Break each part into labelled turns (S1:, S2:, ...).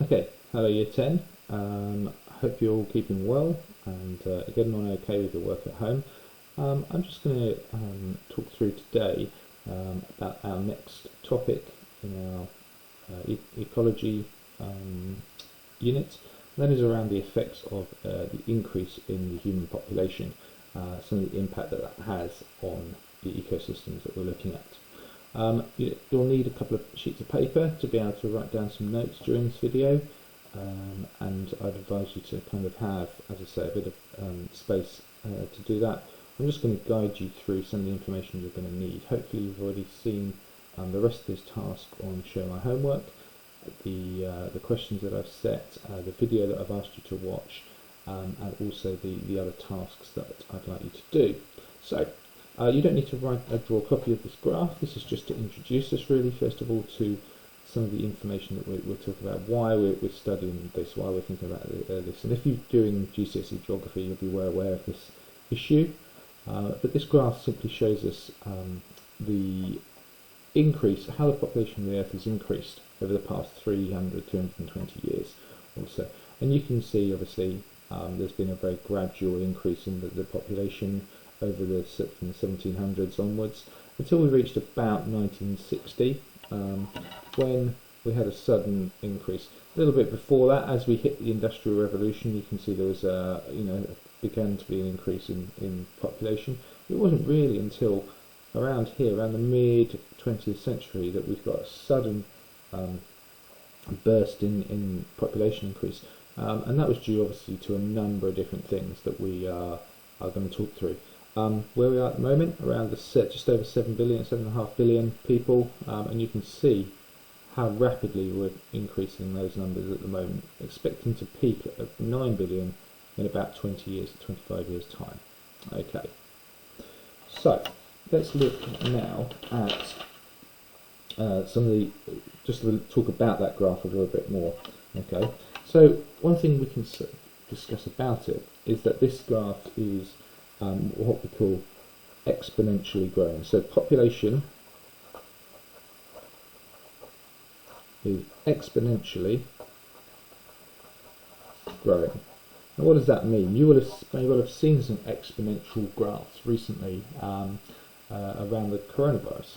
S1: Okay, hello Year 10. Hope you're all keeping well and getting on okay with your work at home. I'm just going to talk through today about our next topic in our ecology unit. That is around the effects of the increase in the human population, some of the impact that that has on the ecosystems that we're looking at. You'll need a couple of sheets of paper to be able to write down some notes during this video, and I'd advise you to kind of have, as I say, a bit of space to do that. I'm just going to guide you through some of the information you're going to need. Hopefully you've already seen the rest of this task on Share My Homework, the questions that I've set, the video that I've asked you to watch, and also the other tasks that I'd like you to do. So you don't need to draw a copy of this graph. This is just to introduce us really, first of all, to some of the information that we'll talk about, why we're studying this, why we're thinking about this. And if you're doing GCSE geography, you'll be well aware of this issue. But this graph simply shows us the increase, how the population of the Earth has increased over the past 220 years or so. And you can see, obviously, there's been a very gradual increase in the population over from the 1700s onwards, until we reached about 1960, when we had a sudden increase. A little bit before that, as we hit the Industrial Revolution, you can see there was began to be an increase in population. It wasn't really until around here, around the mid 20th century, that we've got a sudden burst in population increase, and that was due obviously to a number of different things that we are going to talk through. Where we are at the moment, around just over 7.5 billion people, and you can see how rapidly we're increasing those numbers at the moment, expecting to peak at 9 billion in about 25 years time. Okay, so let's look now at just to talk about that graph a little bit more. Okay, so one thing we can discuss about it is that this graph is what we call exponentially growing. So population is exponentially growing. Now what does that mean? You will have seen some exponential graphs recently around the coronavirus.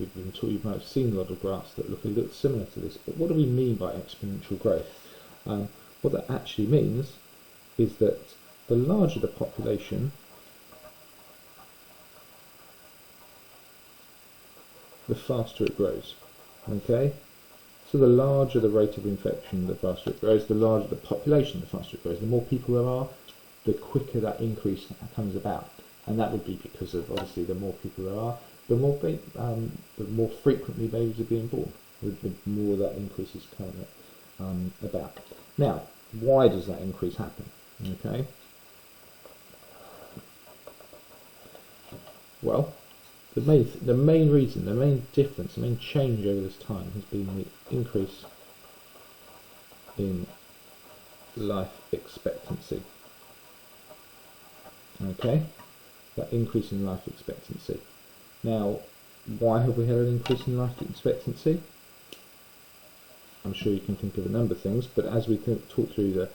S1: You might have seen a lot of graphs that look a little similar to this, but what do we mean by exponential growth? What that actually means is that the larger the population, the faster it grows. Okay? So the larger the rate of infection, the faster it grows. The larger the population, the faster it grows. The more people there are, the quicker that increase comes about. And that would be because of, obviously, the more people there are, the more frequently babies are being born, the more that increase is coming about. Now, why does that increase happen? Okay? Well, the main reason, the main difference, the main change over this time has been the increase in life expectancy. Okay, that increase in life expectancy. Now, why have we had an increase in life expectancy? I'm sure you can think of a number of things, but as we talk through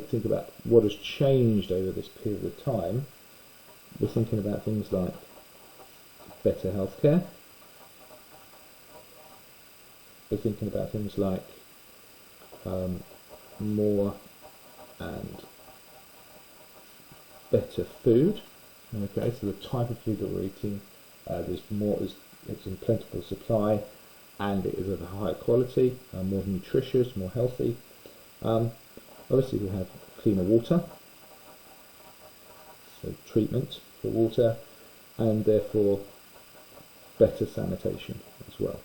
S1: think about what has changed over this period of time, we're thinking about things like better healthcare. We're thinking about things like more and better food. Okay, so the type of food that we're eating, it's in plentiful supply, and it is of a higher quality, more nutritious, more healthy. Obviously, we have cleaner water, so treatment for water, and therefore better sanitation as well.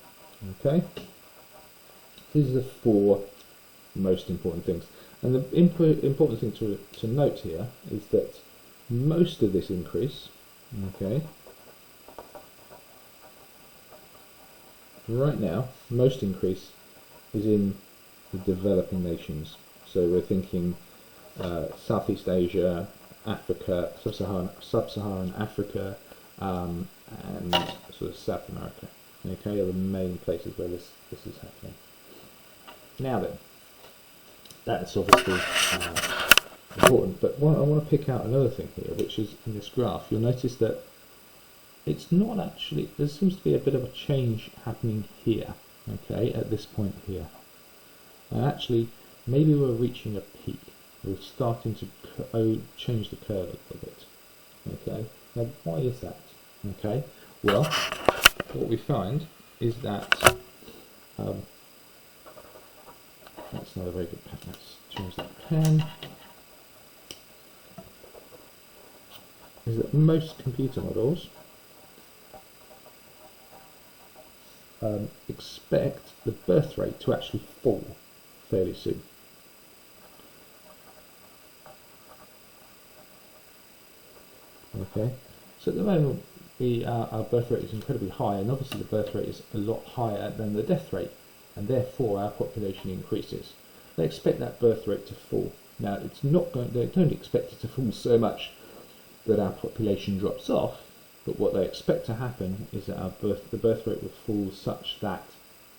S1: Okay, these are the four most important things, and the important thing to note here is that most of this increase, okay, right now, most increase is in the developing nations. So we're thinking Southeast Asia, Africa, sub-Saharan Africa, and sort of South America. Okay, are the main places where this is happening. Now then, that's obviously important. But I want to pick out another thing here, which is in this graph. You'll notice that it's not actually, there seems to be a bit of a change happening here, okay, at this point here. And actually, maybe we're reaching a peak. We're starting to change the curve a little bit, okay. Now, why is that? Okay, well, what we find is that, that's not a very good pen, let's change that pen, is that most computer models expect the birth rate to actually fall fairly soon. Okay, so at the moment our birth rate is incredibly high, and obviously the birth rate is a lot higher than the death rate, and therefore our population increases. They expect that birth rate to fall. Now it's not going, they don't expect it to fall so much that our population drops off, but what they expect to happen is that the birth rate will fall such that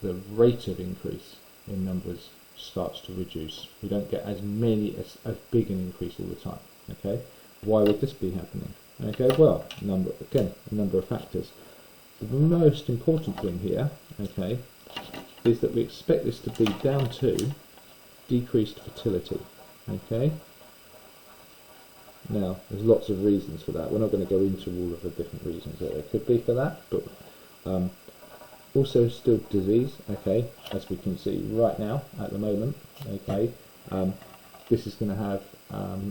S1: the rate of increase in numbers starts to reduce. We don't get as big an increase all the time. Okay, why would this be happening? Okay, well, a number of factors. The most important thing here, okay, is that we expect this to be down to decreased fertility. Okay. Now, there's lots of reasons for that. We're not going to go into all of the different reasons that there could be for that, but also still disease, okay, as we can see right now at the moment, okay, this is going to have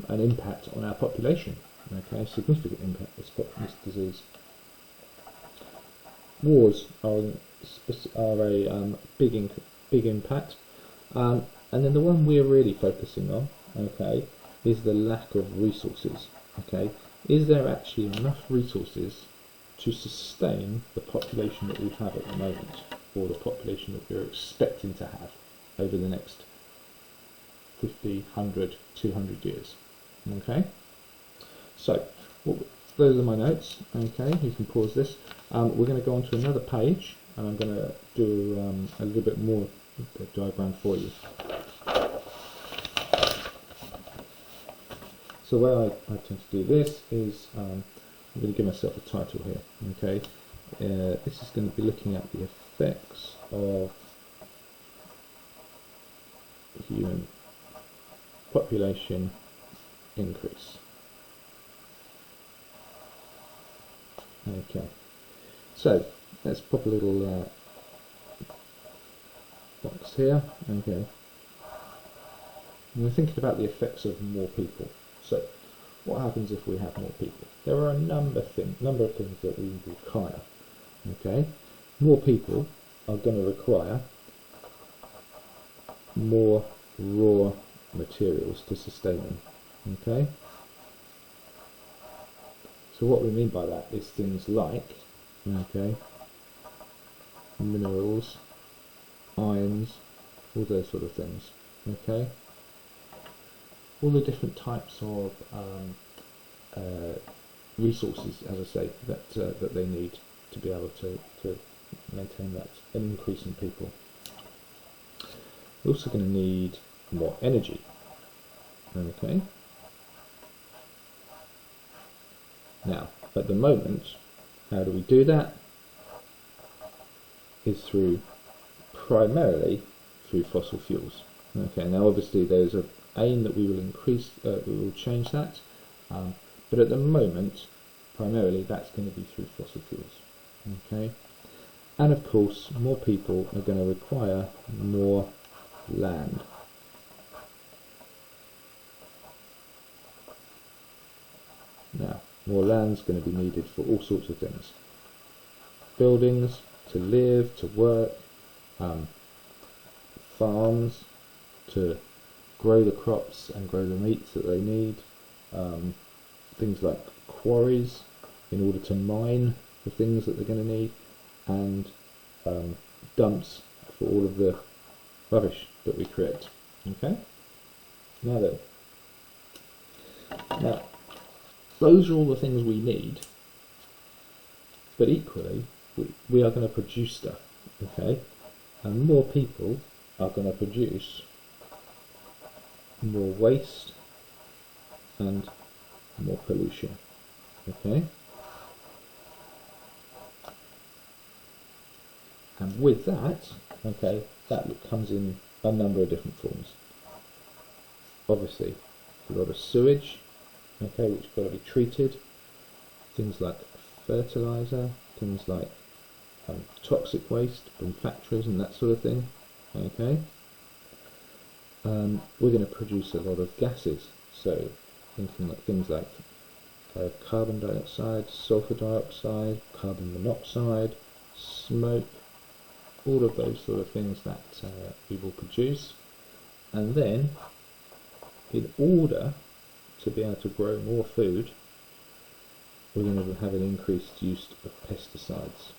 S1: an impact on our population, okay, significant impact, this disease. Wars are a big impact, and then the one we're really focusing on, okay, is the lack of resources. Okay, is there actually enough resources to sustain the population that we have at the moment, or the population that we're expecting to have over the next 50, 100, 200 years? Okay, so those are my notes. Okay, you can pause this. We're going to go on to another page, and I'm going to do a little bit more diagram for you. So the way I tend to do this is I'm going to give myself a title here. Okay, this is going to be looking at the effects of human population increase. Okay, so let's pop a little box here. Okay, we're thinking about the effects of more people. So, what happens if we have more people? There are a number of things that we require. Okay, more people are going to require more raw materials to sustain them. Okay, so what we mean by that is things like, okay, minerals, ions, all those sort of things. Okay. All the different types of resources, as I say, that they need to be able to maintain that an increase in people. We're also going to need more energy. Okay. Now, at the moment, how do we do that? Is primarily through fossil fuels. Okay. Now, obviously, there's a aim that we will change that, but at the moment primarily that's going to be through fossil fuels. Okay, and of course more people are going to require more land. Now more land is going to be needed for all sorts of things: buildings, to live, to work, farms, to grow the crops and grow the meats that they need, things like quarries in order to mine the things that they're going to need, and dumps for all of the rubbish that we create. Okay? Now then, those are all the things we need, but equally we are going to produce stuff. Okay? And more people are going to produce more waste and more pollution. Okay? And with that, okay, that comes in a number of different forms. Obviously, a lot of sewage, okay, which got to be treated. Things like fertilizer, things like toxic waste from factories and that sort of thing. Okay, we're going to produce a lot of gases. So, thinking like things like carbon dioxide, sulfur dioxide, carbon monoxide, smoke, all of those sort of things that we will produce. And then, in order to be able to grow more food, we're going to have an increased use of pesticides,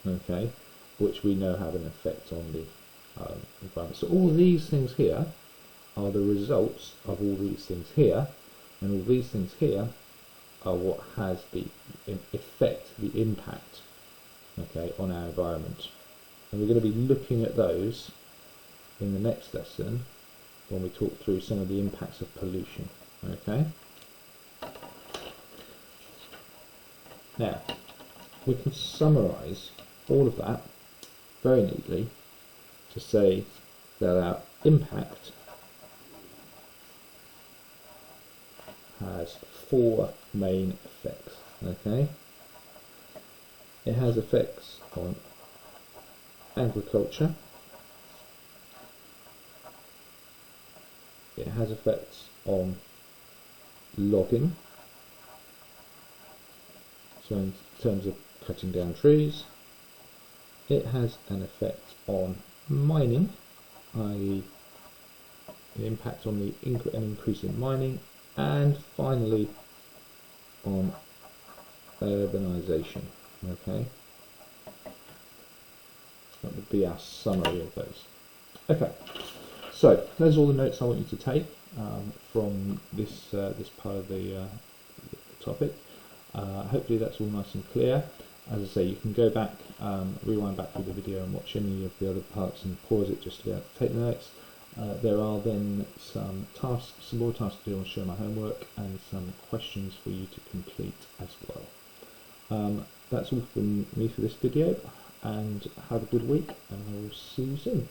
S1: okay, which we know have an effect on the environment. So all these things here are the results of all these things here, and all these things here are what has the effect, the impact, okay, on our environment. And we're going to be looking at those in the next lesson when we talk through some of the impacts of pollution, okay? Now, we can summarise all of that very neatly to say that our impact has four main effects, okay? It has effects on agriculture, it has effects on logging, so in terms of cutting down trees. It has an effect on mining, i.e. an impact on the an increase in mining, and finally on urbanisation. Okay, that would be our summary of those. Okay, so those are all the notes I want you to take from this this part of the topic. Hopefully that's all nice and clear. As I say, you can go back, rewind back through the video and watch any of the other parts and pause it just to be able to take the notes. There are then some tasks, some more tasks to do on Show My Homework, and some questions for you to complete as well. That's all from me for this video, and have a good week, and I will see you soon.